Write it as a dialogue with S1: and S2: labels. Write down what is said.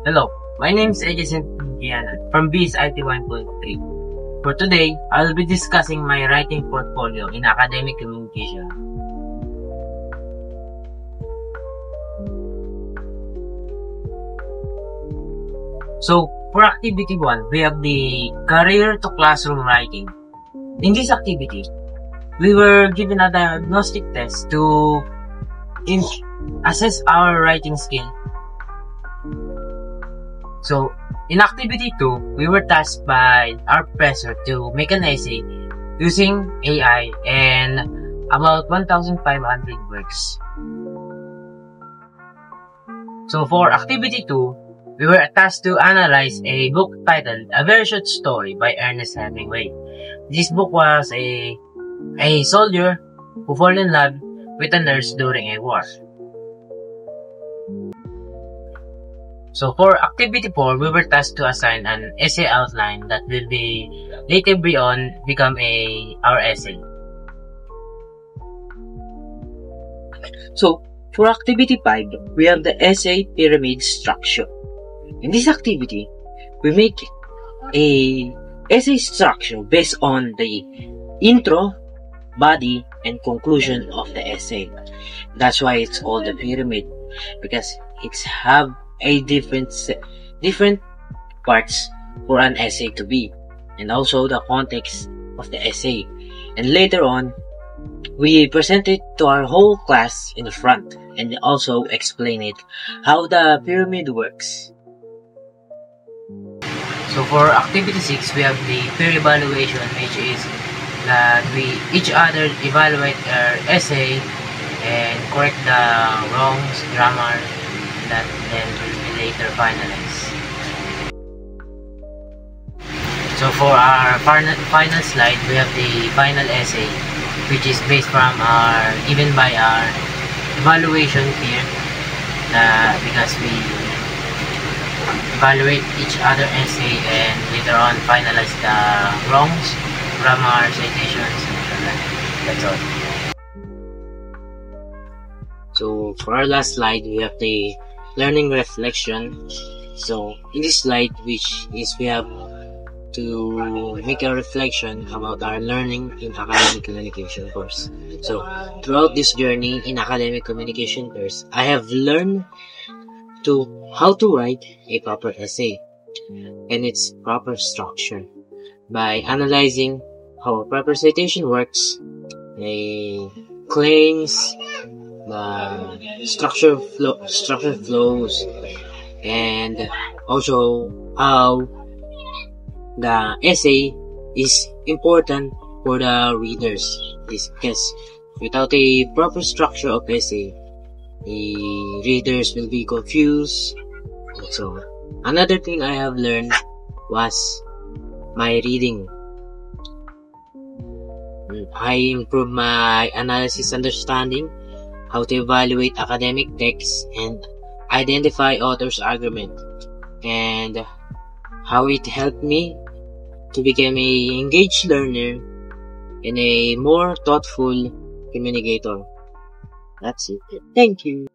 S1: Hello, my name is Edison Giana from BS IT 1.3. For today, I'll be discussing my writing portfolio in academic communication. So, for activity 1, we have the career to classroom writing. In this activity, we were given a diagnostic test to assess our writing skill. So, in activity 2, we were tasked by our professor to make an essay using AI and about 1,500 words. So, for activity 2, we were tasked to analyze a book titled A Very Short Story by Ernest Hemingway. This book was a soldier who fell in love with a nurse during a war. So for activity 4, we were tasked to assign an essay outline that will be later on become our essay.
S2: So for activity 5, we have the essay pyramid structure. In this activity, we make a essay structure based on the intro, body, and conclusion of the essay. That's why it's called the pyramid, because it's have a different parts for an essay to be, and also the context of the essay. And later on, we present it to our whole class in the front and also explain it how the pyramid works.
S1: So for activity 6, we have the peer evaluation, which is that we each other evaluate our essay and correct the wrongs, grammar, that then will be later finalized. So for our final slide, we have the final essay, which is based from given by our evaluation peer, because we evaluate each other essay and later on finalize the wrongs, grammar, citations, and that's all.
S2: So for our last slide, we have the learning reflection. So in this slide, which is we have to make a reflection about our learning in academic communication course. So throughout this journey in academic communication course, I have learned how to write a proper essay and its proper structure by analyzing how a proper citation works, claims, structure flows, and also how the essay is important for the readers. Because without a proper structure of essay, the readers will be confused. So another thing I have learned was my reading. I improved my analysis understanding, how to evaluate academic texts and identify author's argument, and how it helped me to become a engaged learner and a more thoughtful communicator. That's it. Thank you.